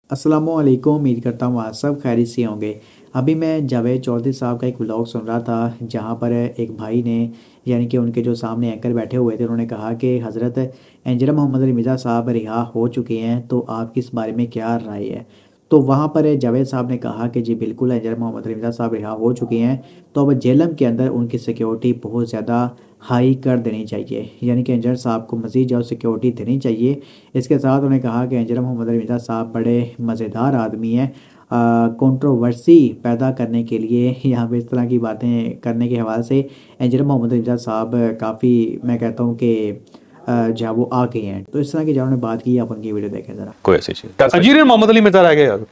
अस्सलामुअलैकुम। उम्मीद करता हूँ आप सब खैरियत से होंगे। अभी मैं जावेद चौधरी साहब का एक व्लॉग सुन रहा था, जहाँ पर एक भाई ने यानी कि उनके जो सामने एंकर बैठे हुए थे, उन्होंने कहा कि हज़रत एंजला मोहम्मद अली मिर्ज़ा साहब रिहा हो चुके हैं, तो आपकी इस बारे में क्या राय है। तो वहाँ पर जावेद साहब ने कहा कि जी बिल्कुल एंजला मोहम्मद अली मिर्ज़ा साहब रिहा हो चुके हैं, तो अब जेलम के अंदर उनकी सिक्योरिटी बहुत ज़्यादा हाई कर देनी चाहिए, यानी कि एंजल साहब को मज़ीद जो सिक्योरिटी देनी चाहिए। इसके साथ उन्होंने कहा कि एंजला मोहम्मद अली मिर्ज़ा साहब बड़े मज़ेदार आदमी हैं, कंट्रोवर्सी पैदा करने के लिए यहाँ पे इस तरह की बातें करने के हवाले से एंजला मोहम्मद अली मिर्ज़ा साहब काफ़ी, मैं कहता हूँ कि जहाँ वो आ गए हैं। तो इस तरह की जहाँ उन्होंने बात की, आप उनकी वीडियो देखें ज़रा। कोई ऐसी चीज इंजीनियर मोहम्मद अली मिर्जा रह गए यार।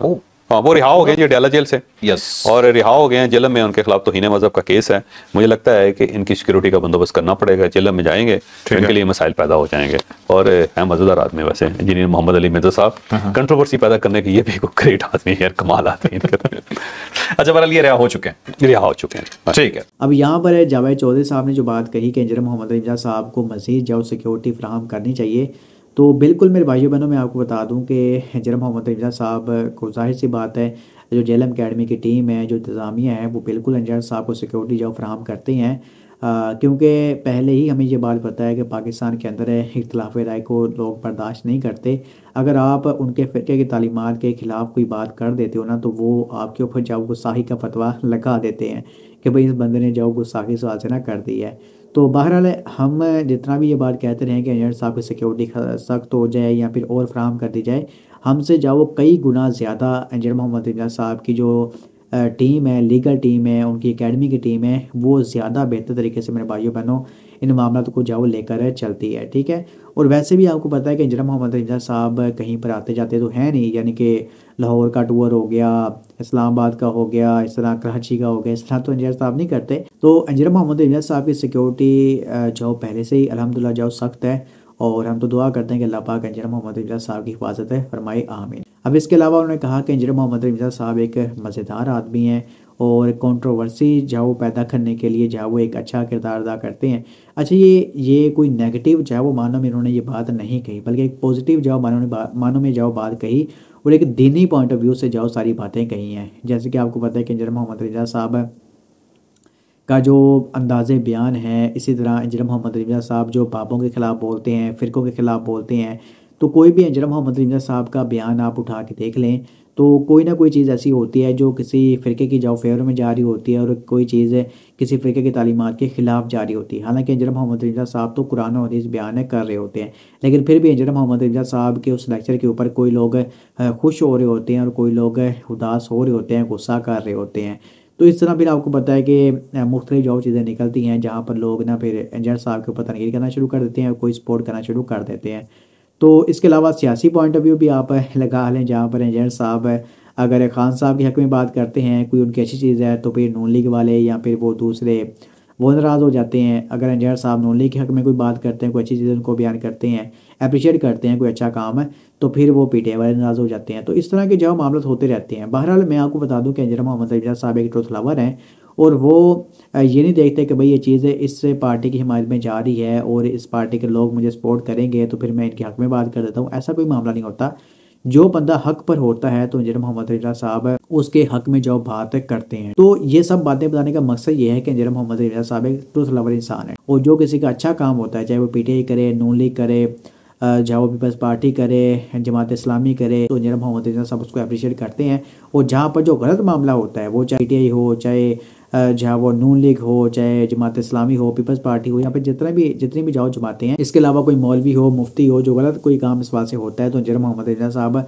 हाँ, वो रिहा हो गए जी डेला जेल से। यस। और रिहा हो गए हैं। जेलम में उनके खिलाफ तौहीन मजहब का केस है। मुझे लगता है कि इनकी सिक्योरिटी का बंदोबस्त करना पड़ेगा। जेलम में जाएंगे तो इनके लिए मसाइल पैदा हो जाएंगे। और है मजेदार आदमी वैसे इंजीनियर मोहम्मद अली मिर्जा साहब, कंट्रोवर्सी पैदा करने के ये भी एक ग्रेट आदमी है यार, कमाल आदमी। अच्छा, बहरहाल ये रिहा हो चुके हैं। रिहा हो चुके हैं, ठीक है। अब यहाँ पर जावेद चौधरी साहब ने जो बात कही कि एंजला मोहम्मद अली मिर्ज़ा साहब को मज़ीद जो सिक्योरिटी फ्राहम करनी चाहिए, तो बिल्कुल मेरे भाइयों बहनों, मैं आपको बता दूं कि एंजला मोहम्मद अली मिर्ज़ा साहब को जाहिर सी बात है, जो जेलम अकेडमी की टीम है, जो इंतज़ामिया है, वो बिल्कुल एंजला साहब को सिक्योरिटी जो फ्राहम करते हैं। क्योंकि पहले ही हमें ये बात पता है कि पाकिस्तान के अंदर इख्तिलाफ़ राय को लोग बर्दाश्त नहीं करते। अगर आप उनके फ़िरक़े की तालीमात के ख़िलाफ़ कोई बात कर देते हो ना, तो वो आपके ऊपर जाओ गुस्ताखी का फतवा लगा देते हैं कि भाई इस बंदे ने जाओ गुस्ताखी सवाल से ना कर दी है। तो बहरहाल हम जितना भी ये बात कहते रहें कि एंजल साहब की सिक्योरिटी सख्त हो जाए या फिर और फ्राहम कर दी जाए, हमसे जाओ कई गुना ज़्यादा एंजल मोहम्मद अली साहब की जो टीम है, लीगल टीम है, उनकी एकेडमी की टीम है, वो ज़्यादा बेहतर तरीके से मेरे भाइयों बहनों इन मामलों को जाओ लेकर चलती है। ठीक है। और वैसे भी आपको पता है कि एंजला मोहम्मद अली साहब कहीं पर आते जाते तो हैं नहीं, यानी कि लाहौर का टूर हो गया, इस्लामाबाद का हो गया, इस तरह कराची का हो गया, इस तरह तो एंजला साहब नहीं करते। तो एंजला मोहम्मद अली साहब की सिक्योरिटी जो पहले से ही अल्हम्दुलिल्लाह जो सख्त है, और हम तो दुआ करते हैं कि अल्लाह पाक एंजला मोहम्मद अली साहब की हिफाजत है फरमाए, आमीन। अब इसके अलावा उन्होंने कहा कि एंजला मोहम्मद अली साहब एक मज़ेदार आदमी हैं और कंट्रोवर्सी जो पैदा करने के लिए जो वो एक अच्छा किरदार अदा करते हैं। अच्छा, ये कोई नेगेटिव जो वो मानों में इन्होंने ये बात नहीं कही, बल्कि एक पॉजिटिव जो मानों में जो बात कही, और एक दीनी पॉइंट ऑफ व्यू से जो सारी बातें कही हैं। जैसे कि आपको पता है कि एंजला मोहम्मद अली साहब का जो अंदाज़े बयान है, इसी तरह एंजला मोहम्मद अली साहब जो बाबों के ख़िलाफ़ बोलते हैं, फ़िरक़ों के ख़िलाफ़ बोलते हैं, तो कोई भी एंजला मोहम्मद अली साहब का बयान आप उठा के देख लें, तो कोई ना कोई चीज़ ऐसी होती है जो किसी फ़िरक़े की जो फेवर में जा रही होती है, और कोई चीज़ किसी फ़िरक़े की तालीमात के ख़िलाफ़ जा रही होती है। हालांकि एंजला मोहम्मद अली साहब तो कुरान और हदीस बयान कर रहे होते हैं, लेकिन फिर भी एंजला मोहम्मद अली साहब के उस लेक्चर के ऊपर कोई लोग खुश हो रहे होते हैं और कोई लोग उदास हो रहे होते हैं, गुस्सा कर रहे होते हैं। तो इस तरह फिर आपको पता है कि मुख्तलिफ जो चीज़ें निकलती हैं, जहाँ पर लोग ना फिर एंजल साहब के ऊपर तनकीद करना शुरू कर देते हैं और कोई सपोर्ट करना शुरू कर देते हैं। तो इसके अलावा सियासी पॉइंट ऑफ व्यू भी आप लगा लें, जहाँ पर एंजल साहब अगर खान साहब के हक़ में बात करते हैं, कोई उनकी अच्छी चीज़ है, तो फिर नून लीग वाले या फिर वो दूसरे वो नाराज़ हो जाते हैं। अगर एंजल साहब नून लीग के हक़ में कोई बात करते हैं, कोई अच्छी चीज़ उनको बयान करते हैं, अप्रिशिएट करते हैं कोई अच्छा काम है, तो फिर वो पीटीआई वाले नाराज़ हो जाते हैं। तो इस तरह के जो मामले होते रहते हैं। बहरहाल मैं आपको बता दूं कि एंजला मोहम्मद अली साहब एक ट्रूथ लवर हैं, और वो ये नहीं देखते कि भाई ये चीज़ इस पार्टी की हिमायत में जा रही है और इस पार्टी के लोग मुझे सपोर्ट करेंगे तो फिर मैं इनके हक़ में बात कर देता हूँ। ऐसा कोई मामला नहीं होता। जो बंदा हक पर होता है तो एंजला मोहम्मद अली साहब उसके हक में जो बात करते हैं। तो ये सब बातें बताने का मकसद ये है कि एंजला मोहम्मद अली साहब एक ट्रूथ लवर इंसान है, और जो किसी का अच्छा काम होता है, चाहे वो पीटीआई करे, नून लीग करे, चाहे वो पीपल्स पार्टी करे, जमात इस्लामी करे, तो एंजला मोहम्मद अली साहब उसको अप्रिशिएट करते हैं। और जहाँ पर जो गलत मामला होता है, वो चाहे पीटीआई हो, चाहे जहाँ वो नून लीग हो, चाहे जमात इस्लामी हो, पीपल्स पार्टी हो, या फिर जितनी भी जाओ जमातें हैं, इसके अलावा कोई मौलवी हो, मुफ्ती हो, जो गलत कोई काम इस बात से होता है, तो एंजला मोहम्मद अली साहब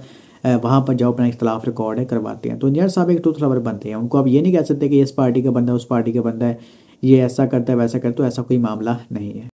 वहाँ पर जाओ अपना इख्तलाफ रिकॉर्ड है करवाते हैं। तो एंजला साहब एक ट्रूथ लवर बनते हैं। उनको अब ये नहीं कह सकते कि इस पार्टी का बंदा उस पार्टी का बंदा है, ये ऐसा करता है वैसा करता है, तो ऐसा कोई मामला नहीं है।